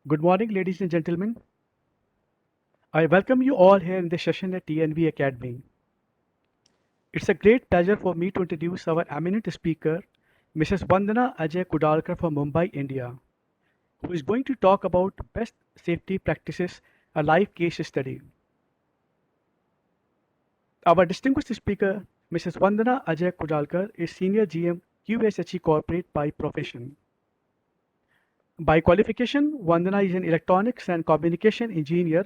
Good morning, ladies and gentlemen. I welcome you all here in this session at TNV Academy. It's a great pleasure for me to introduce our eminent speaker, Mrs. Vandana Ajay Kudalkar from Mumbai, India, who is going to talk about best safety practices, a live case study. Our distinguished speaker, Mrs. Vandana Ajay Kudalkar, is Senior GM QSHE Corporate by profession. By qualification, Vandana is an electronics and communication engineer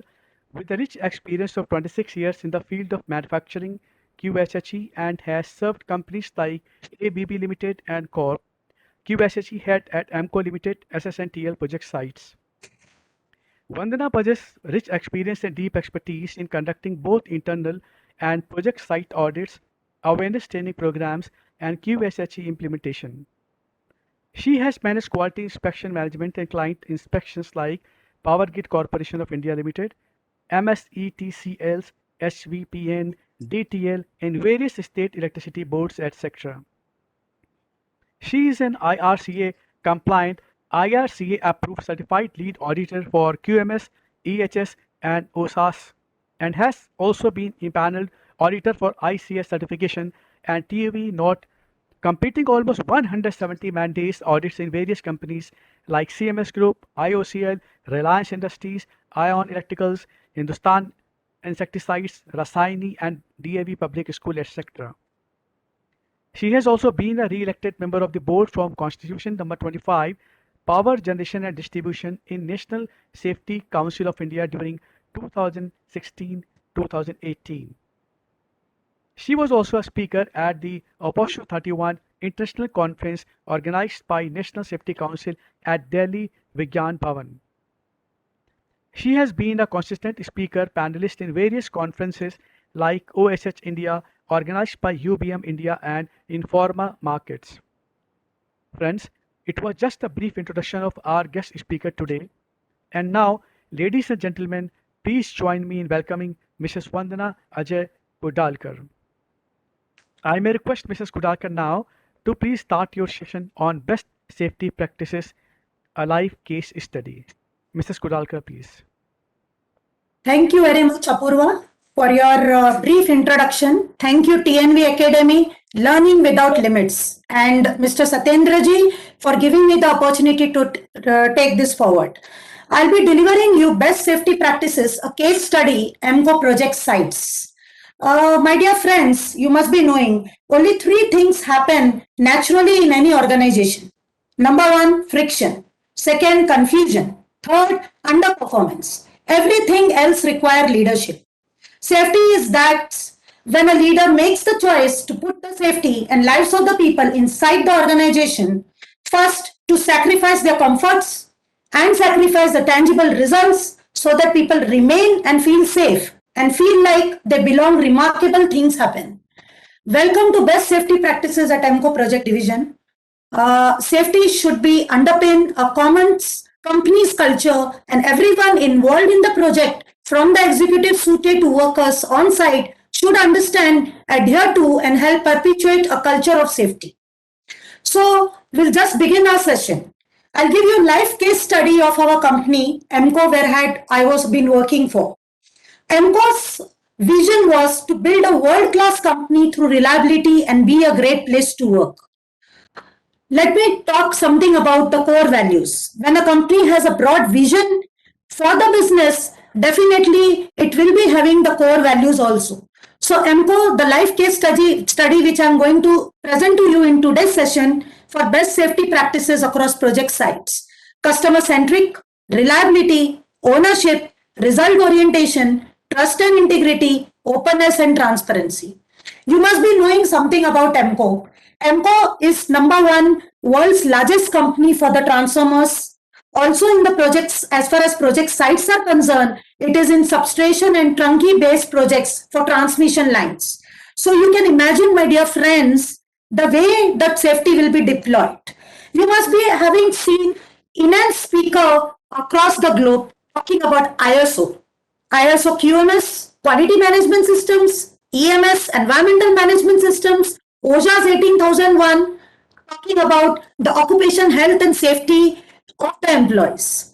with a rich experience of 26 years in the field of manufacturing, QSHE, and has served companies like ABB Limited and Corp. QSHE head at AMCO Limited, SSNTL project sites. Vandana possesses rich experience and deep expertise in conducting both internal and project site audits, awareness training programs, and QSHE implementation. She has managed quality inspection management and client inspections like Power Grid Corporation of India Limited, MSETCLs, SVPN, DTL, and various state electricity boards, etc. She is an IRCA compliant, IRCA approved certified lead auditor for QMS, EHS, and OSAS, and has also been impaneled auditor for ICS certification and TUV not completing almost 170 man-days audits in various companies like CMS Group, IOCL, Reliance Industries, Ion Electricals, Hindustan Insecticides, Rasaini, and DAV Public School, etc. She has also been a re-elected member of the board from Constitution number 25, Power Generation and Distribution in National Safety Council of India during 2016-2018. She was also a speaker at the Aposho 31 International Conference organized by National Safety Council at Delhi Vigyan Bhavan. She has been a consistent speaker panelist in various conferences like OSH India, organized by UBM India and Informa Markets. Friends, it was just a brief introduction of our guest speaker today. And now, ladies and gentlemen, please join me in welcoming Mrs. Vandana Ajay Kudalkar. I may request Mrs. Kudalkar now to please start your session on best safety practices, a live case study. Mrs. Kudalkar, please. Thank you very much, Apurva, for your brief introduction. Thank you, TNV Academy, Learning Without Limits, and Mr. Satyendra ji for giving me the opportunity to take this forward. I'll be delivering you best safety practices, a case study, MCO project sites. My dear friends, you must be knowing only three things happen naturally in any organization. Number one, friction. Second, confusion. Third, underperformance. Everything else requires leadership. Safety is that when a leader makes the choice to put the safety and lives of the people inside the organization, first to sacrifice their comforts and sacrifice the tangible results so that people remain and feel safe and feel like they belong, remarkable things happen. Welcome to Best Safety Practices at MCO Project Division. Safety should be underpin a common company's culture, and everyone involved in the project, from the executive suited to workers on site, should understand, adhere to, and help perpetuate a culture of safety. So we'll just begin our session. I'll give you a live case study of our company, MCO, where I was been working for. MCO's vision was to build a world-class company through reliability and be a great place to work. Let me talk something about the core values. When a company has a broad vision for the business, definitely it will be having the core values also. So MCO, the live case study which I'm going to present to you in today's session for best safety practices across project sites. Customer-centric, reliability, ownership, result orientation, trust and integrity, openness and transparency. You must be knowing something about MCO. MCO is number one world's largest company for the transformers. Also in the projects, as far as project sites are concerned, it is in substation and trunky based projects for transmission lines. So you can imagine, my dear friends, the way that safety will be deployed. You must be having seen in-air speaker across the globe talking about ISO QMS, quality management systems, EMS, environmental management systems, OSHA's 18001, talking about the occupation health and safety of the employees.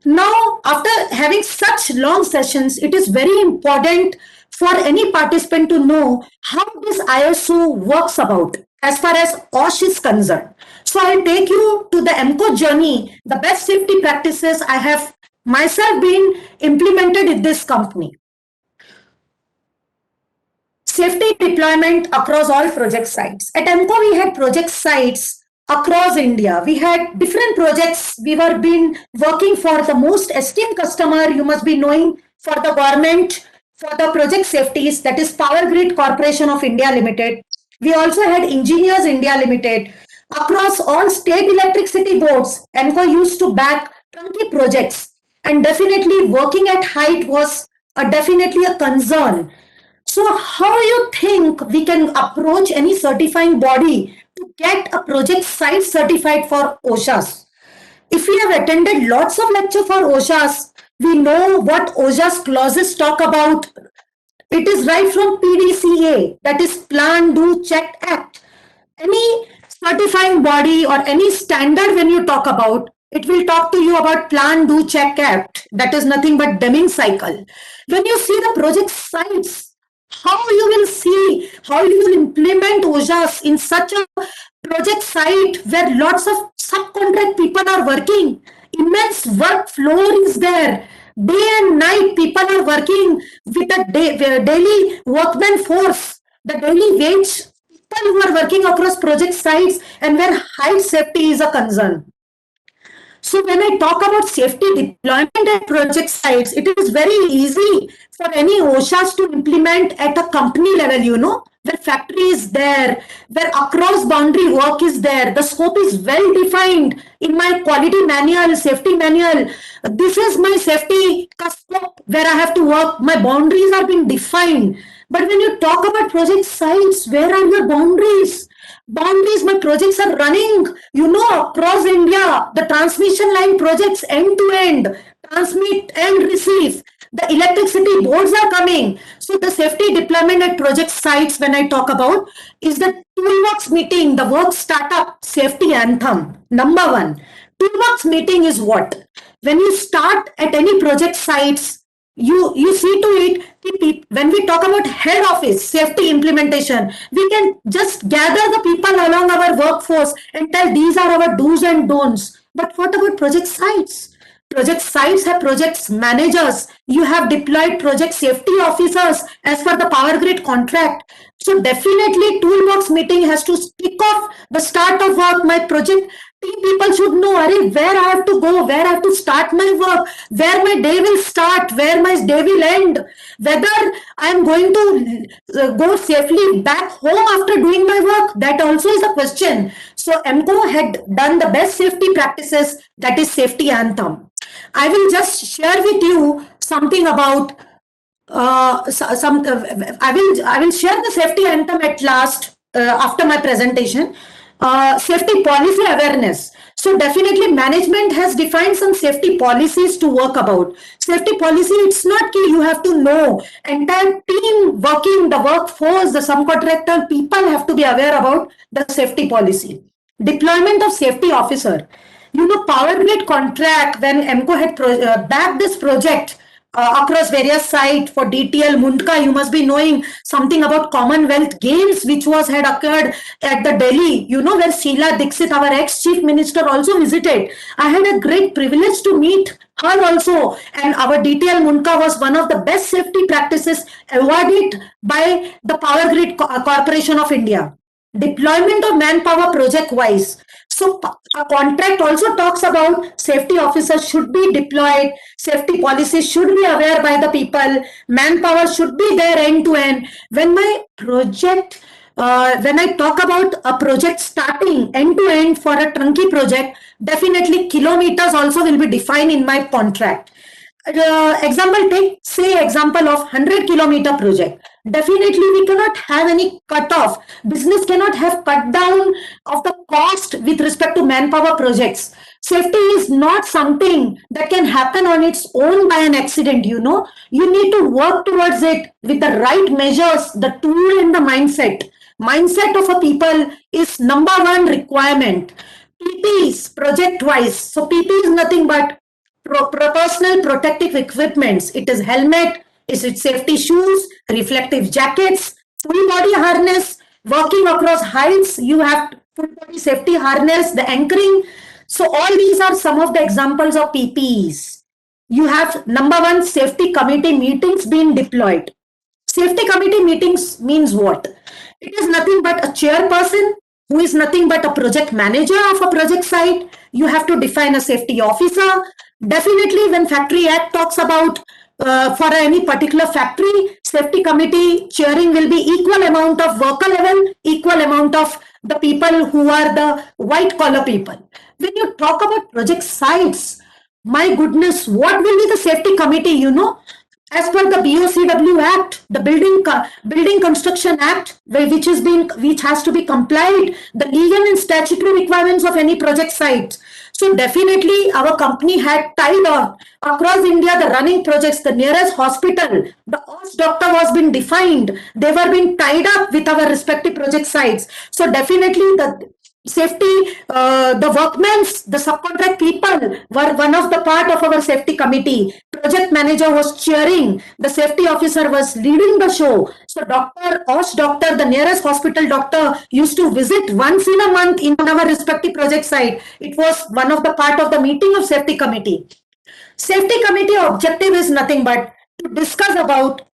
Now, after having such long sessions, it is very important for any participant to know how this ISO works about as far as OSH is concerned. So I'll take you to the MCO journey, the best safety practices I have myself been implemented in this company. Safety deployment across all project sites. At MCO, we had project sites across India. We had different projects. We were been working for the most esteemed customer, you must be knowing, for the government, for the project safeties, that is Power Grid Corporation of India Limited. We also had Engineers India Limited. Across all state electricity boards, MCO used to back 20 projects. And definitely working at height was definitely a concern. So how you think we can approach any certifying body to get a project site certified for OSHAs? If we have attended lots of lecture for OSHAs, we know what OSHA's clauses talk about. It is right from PDCA, that is Plan, Do, Check Act. Any certifying body or any standard when you talk about, it will talk to you about Plan, Do, Check Act. That is nothing but Deming cycle. When you see the project sites, how you will see, how you will implement OSHAs in such a project site where lots of subcontract people are working. Immense workflow is there. Day and night, people are working with a daily workman force, the daily wage people who are working across project sites and where height safety is a concern. So when I talk about safety deployment at project sites, it is very easy for any OSHAs to implement at a company level, where factory is there, where across boundary work is there. The scope is well defined in my quality manual, safety manual. This is my safety scope where I have to work. My boundaries are being defined. But when you talk about project sites, where are your boundaries? Boundaries, my projects are running, across India. The transmission line projects end to end, transmit and receive. The electricity boards are coming. So the safety deployment at project sites, when I talk about, is the Toolbox Meeting, the work startup safety anthem. Number one, Toolbox Meeting is what? When you start at any project sites, you see to it, when we talk about head office safety implementation, we can just gather the people along our workforce and tell these are our do's and don'ts. But what about project sites? Project sites have project managers. You have deployed project safety officers as per the power grid contract. So definitely Toolbox Meeting has to kick off the start of work. My project team people should know where I have to go, where I have to start my work, where my day will start, where my day will end, whether I am going to go safely back home after doing my work. That also is a question. So MCO had done the best safety practices, that is safety anthem. I will just share with you something about I will share the safety anthem at last after my presentation. Safety policy awareness. So definitely management has defined some safety policies to work about. Safety policy, it's not key, you have to know. Entire team working, the workforce, the subcontractor, people have to be aware about the safety policy. Deployment of safety officer. Power Grid contract, when MCO had backed this project across various sites for DTL, Mundka, you must be knowing something about Commonwealth Games, which had occurred at the Delhi, where Sheila Dixit, our ex-chief minister, also visited. I had a great privilege to meet her also, and our DTL Mundka was one of the best safety practices awarded by the Power Grid Corporation of India. Deployment of manpower project wise. So a contract also talks about safety officers should be deployed, safety policies should be aware by the people, manpower should be there end to end. When my project, when I talk about a project starting end to end for a turnkey project, definitely kilometers also will be defined in my contract. Example of 100-kilometer project. Definitely we cannot have any cut off. Business cannot have cut down of the cost with respect to manpower projects. Safety is not something that can happen on its own by an accident. You need to work towards it with the right measures, the tool and the mindset. Mindset of a people is number one requirement. PPs project wise. So PP is nothing but personal protective equipments. It is helmet, is it safety shoes, reflective jackets, full body harness, working across heights, you have full body safety harness, the anchoring. So all these are some of the examples of PPEs. You have number one, safety committee meetings being deployed. Safety committee meetings means what? It is nothing but a chairperson who is nothing but a project manager of a project site. You have to define a safety officer. Definitely, when Factory Act talks about for any particular factory, safety committee chairing will be equal amount of worker level, equal amount of the people who are the white collar people. When you talk about project sites, my goodness, what will be the safety committee, as per the BOCW Act, the Building Construction Act, which has to be complied, the legal and statutory requirements of any project site. So definitely our company had tied on across India the running projects, the nearest hospital, the OS doctor was being defined. They were being tied up with our respective project sites. So definitely the safety, the workmen, the subcontract people were one of the part of our safety committee. Project manager was chairing, the safety officer was leading the show. So doctor, the nearest hospital doctor used to visit once in a month in our respective project site. It was one of the part of the meeting of safety committee. Safety committee objective is nothing but to discuss about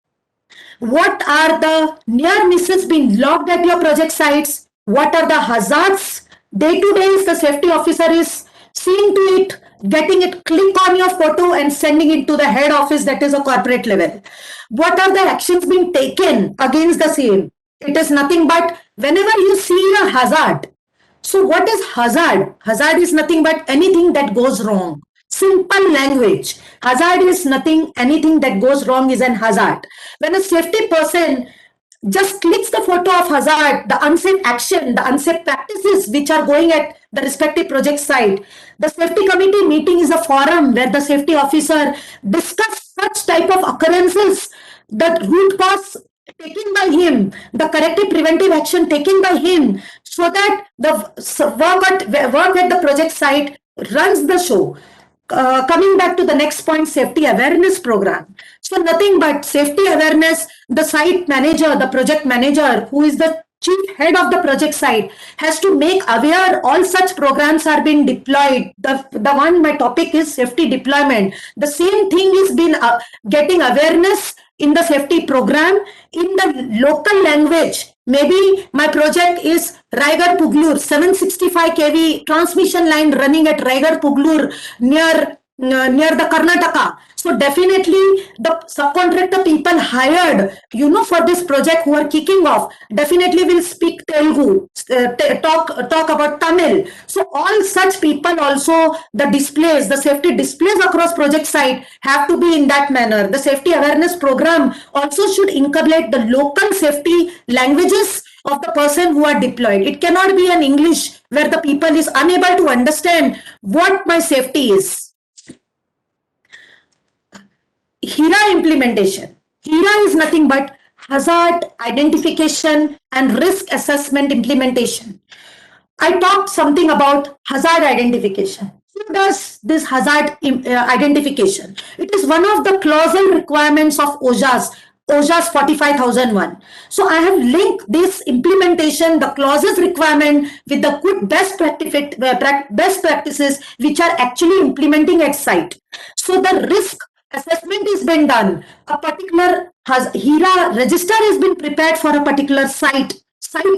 what are the near misses being logged at your project sites, what are the hazards. Day to day, the safety officer is seeing to it, getting it click on your photo and sending it to the head office, that is a corporate level. What are the actions being taken against the same? It is nothing but whenever you see a hazard. So what is hazard? Hazard is nothing but anything that goes wrong. Simple language. Hazard is nothing, anything that goes wrong is an hazard. When a safety person just clicks the photo of hazard, the unsafe action, the unsafe practices which are going at the respective project site, the safety committee meeting is a forum where the safety officer discuss such type of occurrences, the root cause taken by him, the corrective preventive action taken by him, so that the work at the project site runs the show. Coming back to the next point, safety awareness program. So nothing but safety awareness, the site manager, the project manager, who is the chief head of the project site, has to make aware all such programs are being deployed. The one, my topic is safety deployment. The same thing is been getting awareness in the safety program in the local language. Maybe my project is Raigarh Puglur, 765 kV transmission line running at Raigarh Puglur near the Karnataka. So definitely the subcontractor people hired, for this project who are kicking off, definitely will speak Telugu, talk about Tamil. So all such people also, the displays, the safety displays across project site have to be in that manner. The safety awareness program also should incorporate the local safety languages of the person who are deployed. It cannot be an English where the people is unable to understand what my safety is. HERA implementation. HERA is nothing but hazard identification and risk assessment implementation. I talked something about hazard identification. Who does this hazard identification? It is one of the clausal requirements of OJAS 45001. So I have linked this implementation, the clauses requirement, with the good best practices which are actually implementing at site. So the risk assessment is been done. A particular HERA register has been prepared for a particular site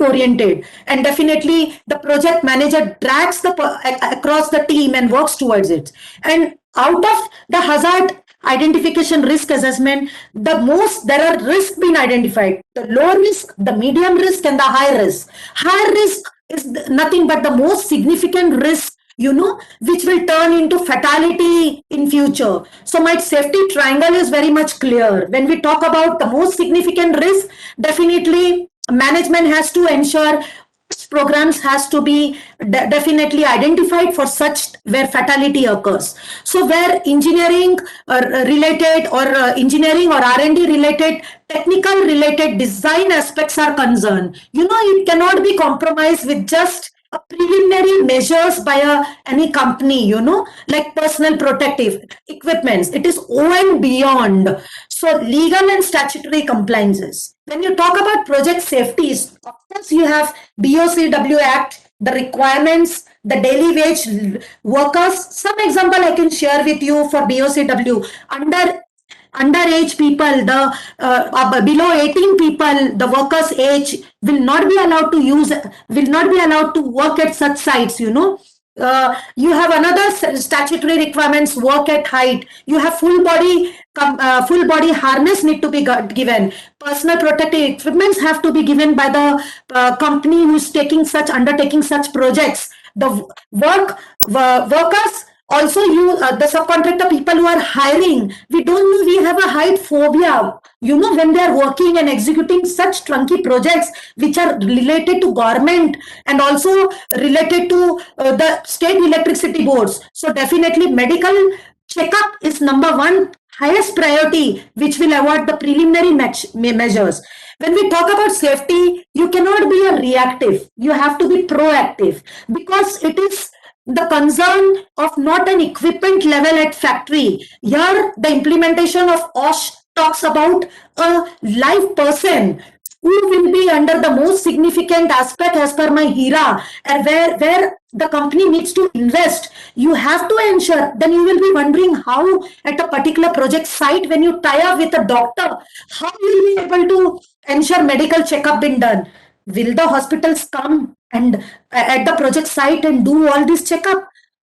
oriented, and definitely the project manager drags across the team and works towards it. And out of the hazard identification risk assessment, there are risks being identified: the low risk, the medium risk, and the high risk. High risk is nothing but the most significant risk, which will turn into fatality in future. So my safety triangle is very much clear. When we talk about the most significant risk, definitely management has to ensure programs has to be definitely identified for such where fatality occurs. So where engineering related or engineering or R&D related, technical related design aspects are concerned, it cannot be compromised with just preliminary measures by any company, like personal protective equipments. It is O and beyond. So legal and statutory compliances. When you talk about project safeties, of course you have BOCW Act, the requirements, the daily wage workers. Some example I can share with you for BOCW. Underage people, the below 18 people, the workers age will not be allowed to work at such sites. You have another statutory requirements, work at height. You have full body harness need to be given. Personal protective equipments have to be given by the company who is undertaking such projects. The workers also, the subcontractor people who are hiring, we don't know, we have a height phobia, when they are working and executing such trunky projects which are related to government and also related to the state electricity boards. So definitely medical checkup is number one highest priority, which will avoid the preliminary measures. When we talk about safety, you cannot be a reactive, you have to be proactive, because it is the concern of not an equipment level at factory. Here, the implementation of OSH talks about a live person who will be under the most significant aspect as per my HERA, and where the company needs to invest. You have to ensure. Then you will be wondering how at a particular project site, when you tie up with a doctor, how will you be able to ensure medical checkup been done? Will the hospitals come and at the project site and do all this checkup?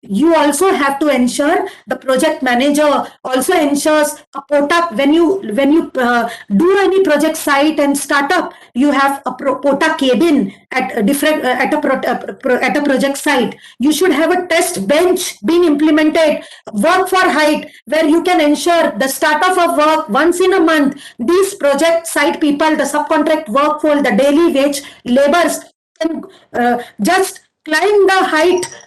You also have to ensure, the project manager also ensures a POTA. When you do any project site and startup, you have a POTA cabin at a different at a project site. You should have a test bench being implemented, work for height, where you can ensure the start off of work once in a month. These project site people, the subcontract workforce, the daily wage laborers can just climb the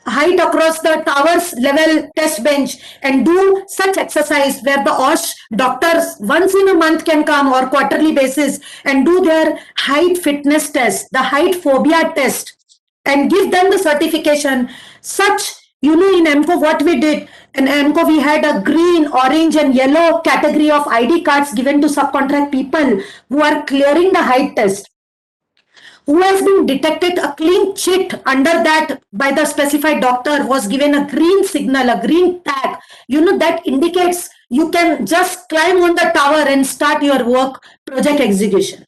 height across the towers level test bench and do such exercise, where the OSH doctors once in a month can come or quarterly basis and do their height fitness test, the height phobia test, and give them the certification. Such, in EMCO, what we did, in EMCO we had a green, orange and yellow category of ID cards given to subcontract people who are clearing the height test, who has been detected a clean chit under that by the specified doctor, was given a green signal, a green tag, that indicates you can just climb on the tower and start your work project execution.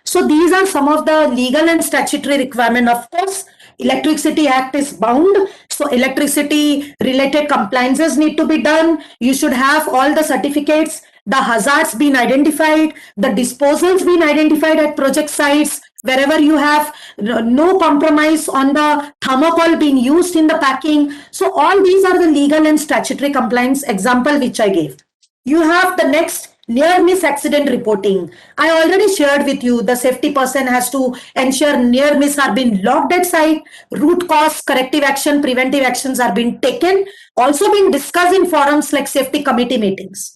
So these are some of the legal and statutory requirement. Of course, Electricity Act is bound. So electricity related compliances need to be done. You should have all the certificates, the hazards being identified, the disposals being identified at project sites, wherever you have no compromise on the thermocol being used in the packing. So all these are the legal and statutory compliance example which I gave. You have the next, near miss accident reporting. I already shared with you, the safety person has to ensure near miss are being logged at site, root cause, corrective action, preventive actions are being taken, also being discussed in forums like safety committee meetings.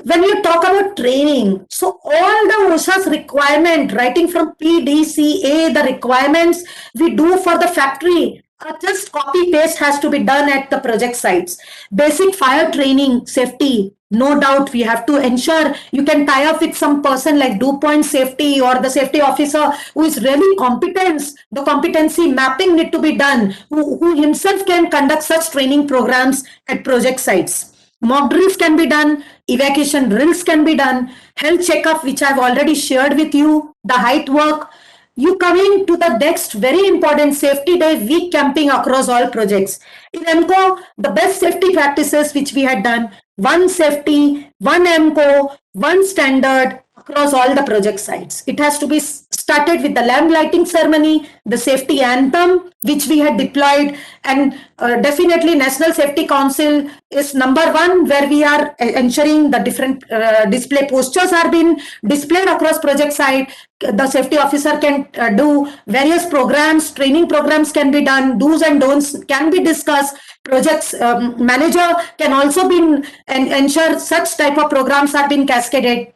When you talk about training, so all the OSHA's requirement, writing from PDCA, the requirements we do for the factory, just copy paste has to be done at the project sites. Basic fire training, safety, no doubt we have to ensure. You can tie up with some person like dew point safety or the safety officer who is really competent. The competency mapping need to be done, who himself can conduct such training programs at project sites. Mock drills can be done, evacuation drills can be done, health checkup, which I've already shared with you, the height work. You coming to the next very important safety day, week camping across all projects. In EMCO, the best safety practices which we had done, one safety, one EMCO, one standard across all the project sites. It has to be started with the lamp lighting ceremony, the safety anthem, which we had deployed, and definitely National Safety Council is number one, where we are ensuring the different display postures are being displayed across project site. The safety officer can do various programs, training programs can be done, do's and don'ts can be discussed. Projects manager can also be and ensure such type of programs are being cascaded.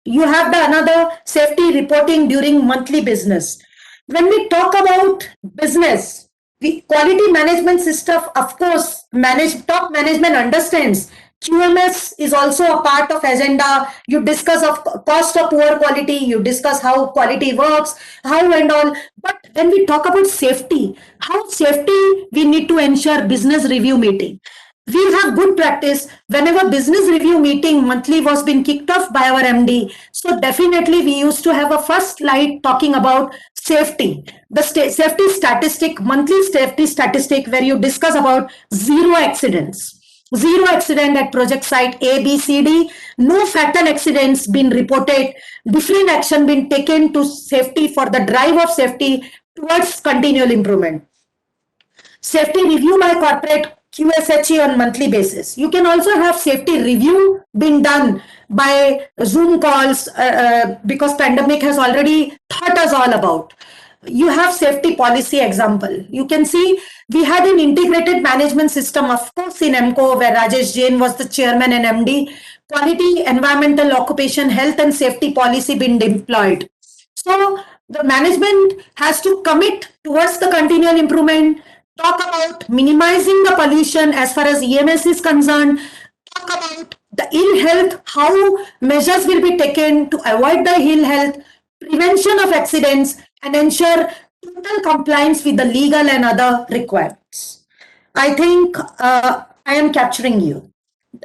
You have the another safety reporting during monthly business. When we talk about business, Quality management system, of course, top management understands QMS is also a part of agenda. You discuss of cost of poor quality, you discuss how quality works, how and all. But when we talk about safety, how safety we need to ensure business review meeting. We have good practice whenever business review meeting monthly was being kicked off by our MD. So definitely we used to have a first slide talking about safety, the safety statistic, monthly safety statistic, where you discuss about zero accidents. Zero accident at project site A, B, C, D. No fatal accidents been reported. Different action been taken to safety for the drive of safety towards continual improvement. Safety review by corporate QSHE on monthly basis. You can also have safety review being done by Zoom calls because pandemic has already taught us all about. You have safety policy example. You can see we had an integrated management system, of course, in MCO where Rajesh Jain was the chairman and MD. Quality, environmental, occupation, health and safety policy been deployed. So the management has to commit towards the continual improvement, talk about minimizing the pollution as far as EMS is concerned, talk about the ill health, how measures will be taken to avoid the ill health, prevention of accidents, and ensure total compliance with the legal and other requirements. I think I am capturing you.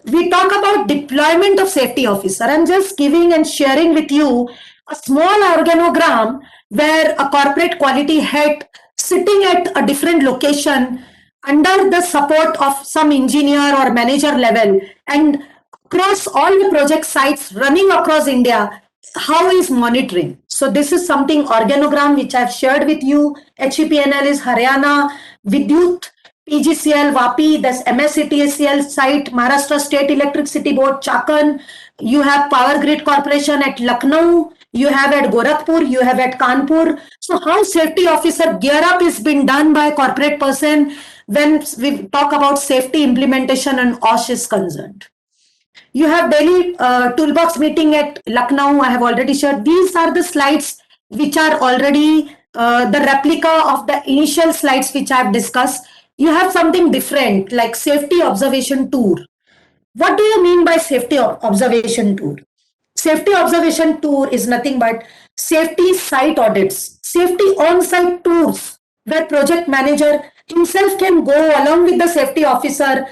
We talk about deployment of safety officer. I'm just giving and sharing with you a small organogram where a corporate quality head sitting at a different location under the support of some engineer or manager level and across all the project sites running across India, how is monitoring? So this is something organogram which I've shared with you. HEPNL is Haryana, Vidyut, PGCL, Vapi, this MSCTCL site, Maharashtra State Electricity Board, Chakan. You have Power Grid Corporation at Lucknow. You have at Gorakhpur. You have at Kanpur. So how safety officer gear up is being done by a corporate person when we talk about safety implementation and OSH is concerned. You have Delhi Toolbox Meeting at Lucknow. I have already shared. These are the slides which are already the replica of the initial slides which I have discussed. You have something different like safety observation tour. What do you mean by safety observation tour? Safety observation tour is nothing but safety site audits, safety on-site tours where project manager himself can go along with the safety officer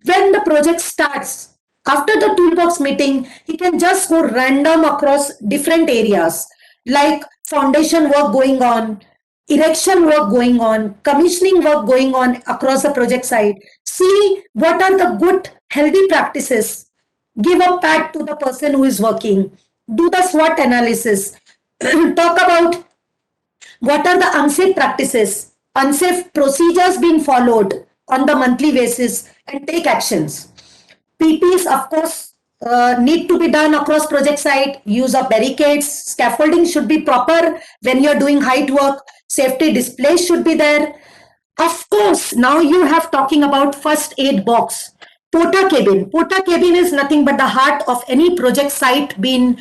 when the project starts. After the toolbox meeting, he can just go random across different areas like foundation work going on, erection work going on, commissioning work going on across the project site. See what are the good healthy practices. Give a pat to the person who is working. Do the SWOT analysis. Talk about what are the unsafe practices, unsafe procedures being followed on the monthly basis and take actions. PPs, of course, need to be done across project site. Use of barricades, scaffolding should be proper when you're doing height work. Safety displays should be there. Of course, now you have talking about first aid box. Porta cabin. Porta cabin is nothing but the heart of any project site been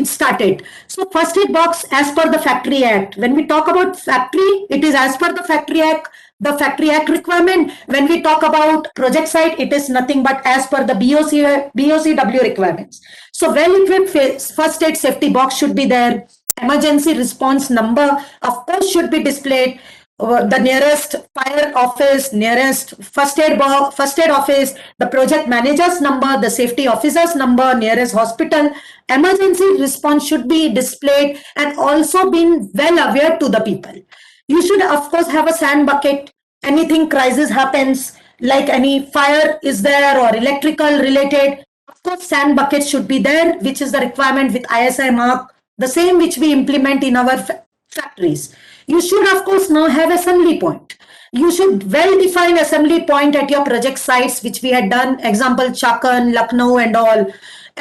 started. So first aid box as per the Factory Act. When we talk about factory, it is as per the Factory Act. The Factory Act requirement. When we talk about project site, it is nothing but as per the BOCW requirements. So well-equipped first aid safety box should be there. Emergency response number, of course, should be displayed. The nearest fire office, nearest first aid office, the project manager's number, the safety officer's number, nearest hospital. Emergency response should be displayed and also been well aware to the people. You should, of course, have a sand bucket. Anything crisis happens, like any fire is there or electrical related, of course, sand buckets should be there, which is the requirement with ISI mark, the same which we implement in our factories. You should, of course, now have assembly point. You should well define assembly point at your project sites, which we had done, example, Chakan, Lucknow and all.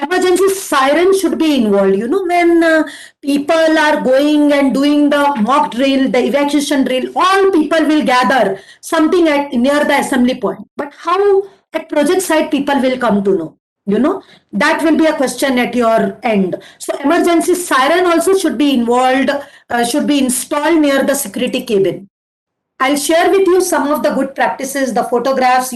Emergency siren should be involved. You know, when people are going and doing the mock drill, the evacuation drill, all people will gather something at near the assembly point. But how at project site people will come to know? You know, that will be a question at your end. So emergency siren also should be involved, should be installed near the security cabin. I'll share with you some of the good practices, the photographs,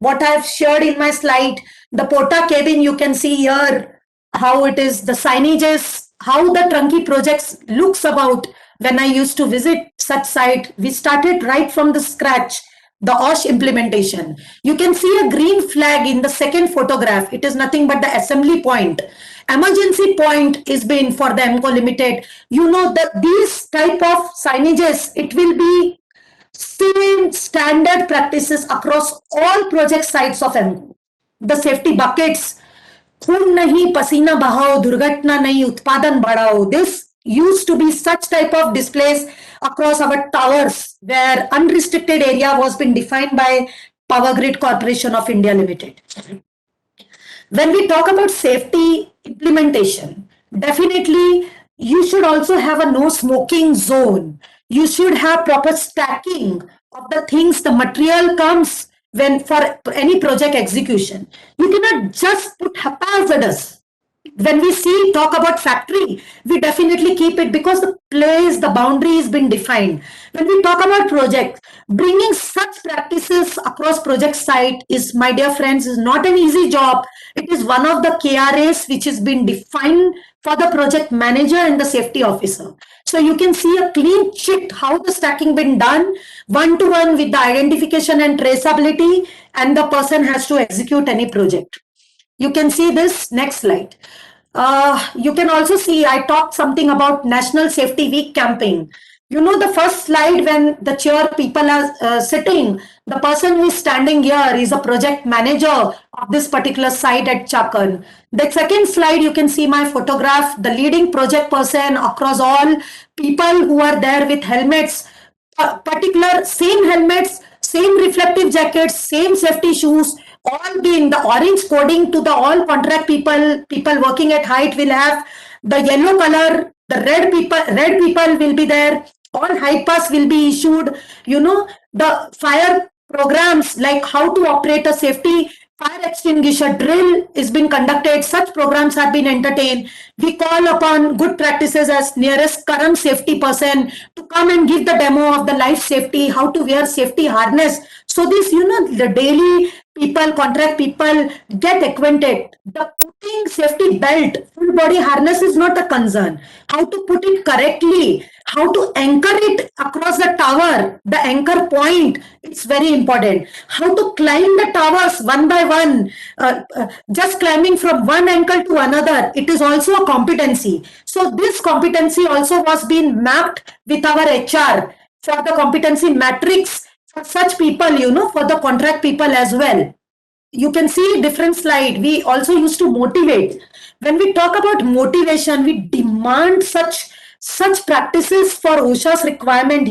what I've shared in my slide, the Porta cabin, you can see here how it is, the signages, how the Trunky projects looks about when I used to visit such site. We started right from the scratch, the OSH implementation. You can see a green flag in the second photograph. It is nothing but the assembly point. Emergency point is been for the EMCO Limited. That these type of signages, it will be same standard practices across all project sites of EMCO. The safety buckets, खून नहीं पसीना बहाओ दुर्घटना नहीं उत्पादन बढ़ाओ. This used to be such type of displays across our towers where unrestricted area was been defined by Power Grid Corporation of India Limited. When we talk about safety implementation, definitely you should also have a no smoking zone. You should have proper stacking of the things, the material comes when for any project execution. You cannot just put haphazardous. When we talk about factory, we definitely keep it because the place, the boundary has been defined. When we talk about project, bringing such practices across project site is, my dear friends, is not an easy job. It is one of the KRAs which has been defined for the project manager and the safety officer. So you can see a clean sheet how the stacking been done one-to-one with the identification and traceability, and the person has to execute any project. You can see this next slide. You can also see I talked something about National Safety Week campaign. The first slide when the chair people are sitting, the person who is standing here is a project manager of this particular site at Chakan. The second slide, you can see my photograph, the leading project person across all people who are there with helmets, particular same helmets, same reflective jackets, same safety shoes, all being the orange coding to the all contract people working at height will have the yellow color, the red people will be there, all height pass will be issued. The fire programs like how to operate a safety fire extinguisher drill is being conducted. Such programs have been entertained. We call upon good practices as nearest current safety person to come and give the demo of the life safety, how to wear safety harness. So this, the daily people, contract people get acquainted. The putting safety belt, full body harness is not a concern. How to put it correctly, how to anchor it across the tower, the anchor point, it's very important. How to climb the towers one by one, just climbing from one ankle to another, it is also a competency. So this competency also was being mapped with our HR for the competency matrix for such people, for the contract people as well. You can see different slide. We also used to motivate. When we talk about motivation, we demand such practices for OSHA's requirement,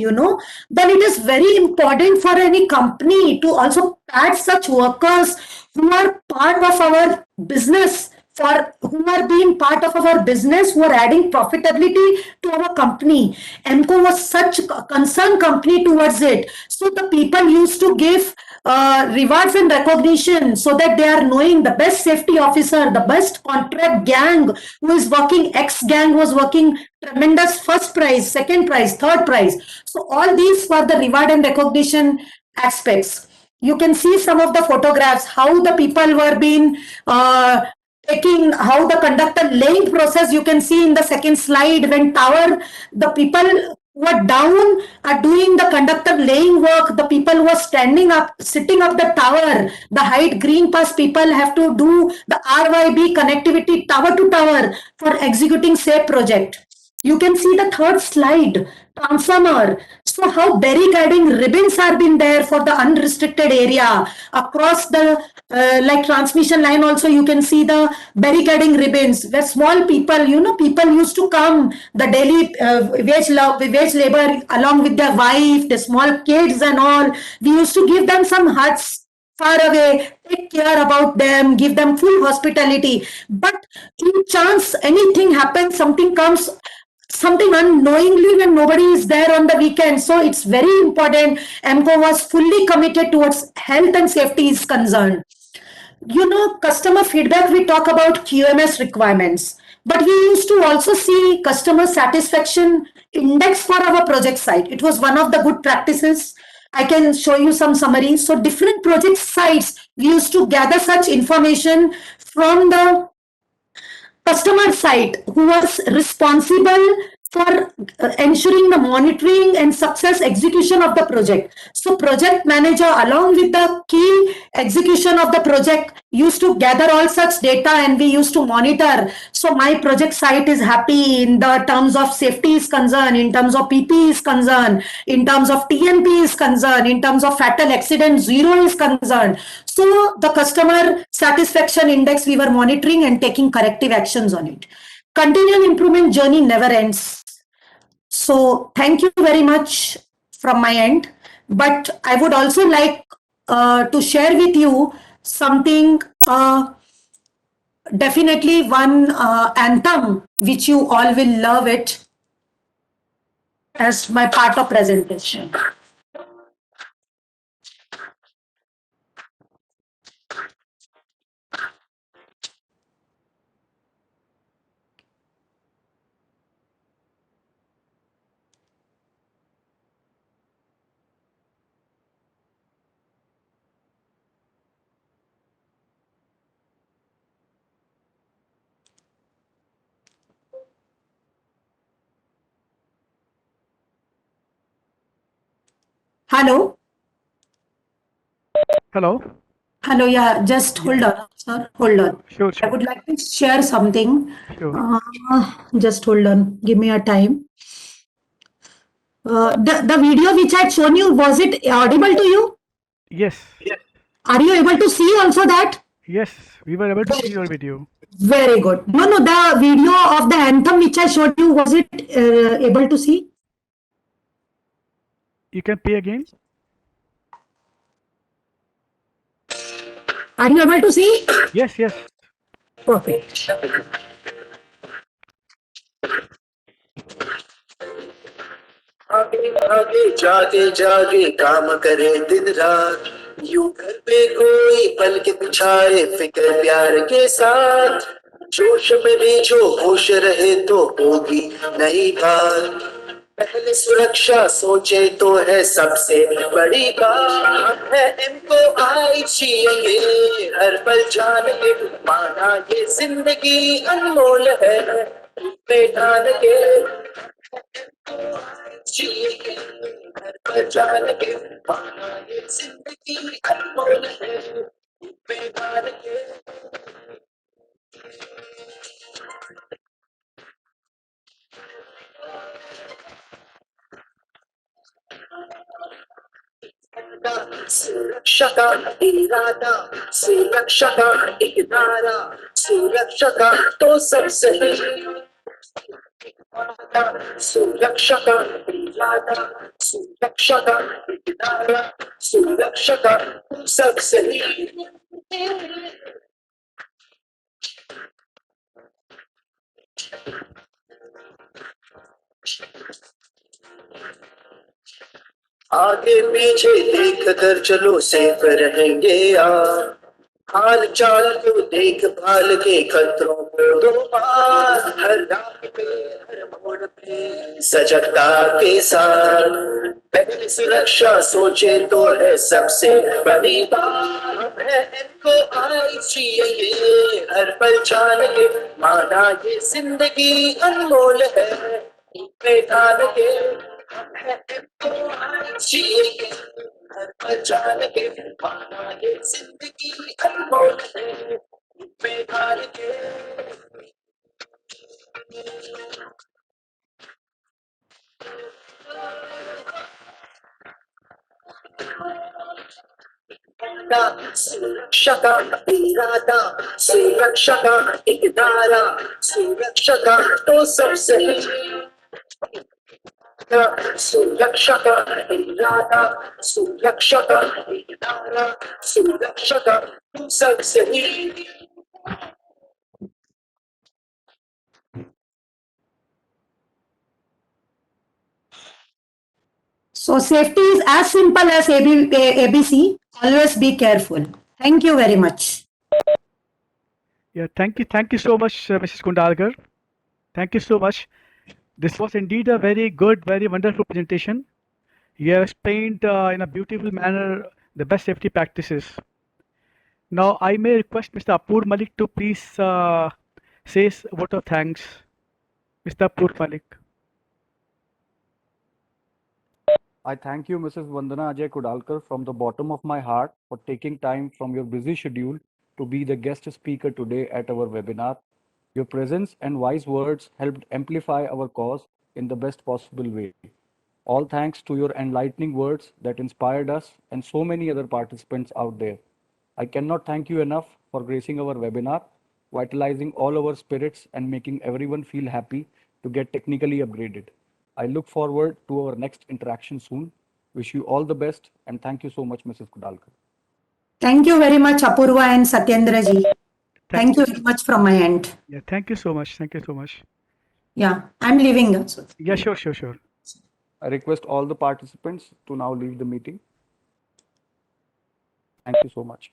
then it is very important for any company to also add such workers who are part of our business, who are being part of our business, who are adding profitability to our company. EMCO was such a concerned company towards it. So the people used to give rewards and recognition so that they are knowing the best safety officer, the best contract gang who is working, X gang was working tremendous first prize, second prize, third prize. So all these were the reward and recognition aspects. You can see some of the photographs, how the people were being taking, how the conductor laying process, you can see in the second slide when tower, the people who are down are doing the conductor laying work, the people who are standing up, sitting up the tower, the height green pass people have to do the RYB connectivity tower to tower for executing safe project. You can see the third slide, transformer. So how barricading ribbons are been there for the unrestricted area across the like transmission line. Also you can see the barricading ribbons where small people, people used to come, the daily wage labor along with their wife, the small kids and all. We used to give them some huts far away, take care about them, give them full hospitality. But in chance anything happens, something comes, something unknowingly when nobody is there on the weekend. So it's very important. EMCO was fully committed towards health and safety is concerned. Customer feedback, we talk about QMS requirements, but we used to also see customer satisfaction index for our project site. It was one of the good practices. I can show you some summaries. So different project sites, we used to gather such information from the customer side who was responsible for ensuring the monitoring and success execution of the project. So project manager along with the key execution of the project used to gather all such data and we used to monitor. So my project site is happy in the terms of safety is concerned, in terms of PP is concerned, in terms of TNP is concerned, in terms of fatal accident zero is concerned. So the customer satisfaction index we were monitoring and taking corrective actions on it. Continual improvement journey never ends. So thank you very much from my end. But I would also like to share with you something, definitely one anthem which you all will love it as my part of presentation. Hello? Hello. Hello, yeah, just hold on, sir. Hold on. Sure, I sure, would like to share something. sure. Just hold on. Give me a time. The video which I had shown you, was it audible to you? Yes, Are you able to see also that? yes, we were able to see your video. Very good. No, no, the video of the anthem which I showed you, was it able to see? You can play again. Are you able to see? Yes, yes. Perfect. आगे आगे जागे जागे काम करे दिन रात, यूं घर पे कोई पल के बिछाए फिक्र प्यार के साथ, जोश में भी जो होश रहे तो होगी नई बात, पहले सुरक्षा सोचे तो है सबसे बड़ी बात, है इनको आई चाहिए हर पल जान के पाना, ये जिंदगी अनमोल है पे ढाल के जान के पाना, ये जिंदगी अनमोल है पे ढाल के सुरक्षा का इरादा, सुरक्षा का एक नारा, सुरक्षा का तो सब सही, सुरक्षा का इरादा, सुरक्षा का एक नारा, सुरक्षा का तो सब सही। आगे पीछे देख कर चलो सेफ रहेंगे यार, हाल चाल को देख भाल के खतरों को दो पार, हर राह पे हर मोड़ पे सजगता के साथ, पहले सुरक्षा सोचे तो है सबसे बड़ी बात, है इनको आई चाहिए हर पल जान के माना, ये जिंदगी अनमोल है पे ढाल के, है इनको आई चाहिए हर पल जान के माना, ये जिंदगी अनमोल है पे ढाल के। सुरक्षा का इरादा, सुरक्षा का एक नारा, सुरक्षा का तो सब सही, सुरक्षा का इरादा, सुरक्षा का एक नारा, सुरक्षा का तो सब सही। So safety is as simple as ABC. Always be careful. Thank you very much. Yeah, thank you so much, Mrs. Kundalkar. Thank you so much. This was indeed a very good, very wonderful presentation. You have explained in a beautiful manner the best safety practices. Now, I may request Mr. Apur Malik to please say a word of thanks. Mr. Apur Malik. I thank you, Mrs. Vandana Ajay Kudalkar, from the bottom of my heart for taking time from your busy schedule to be the guest speaker today at our webinar. Your presence and wise words helped amplify our cause in the best possible way. All thanks to your enlightening words that inspired us and so many other participants out there. I cannot thank you enough for gracing our webinar, vitalizing all our spirits and making everyone feel happy to get technically upgraded. I look forward to our next interaction soon. Wish you all the best and thank you so much, Mrs. Kudalkar. Thank you very much, Apurva and Satyendra ji. Thank you very much from my end. Yeah, thank you so much. Thank you so much. Yeah, I'm leaving also. Yeah, sure. I request all the participants to now leave the meeting. Thank you so much.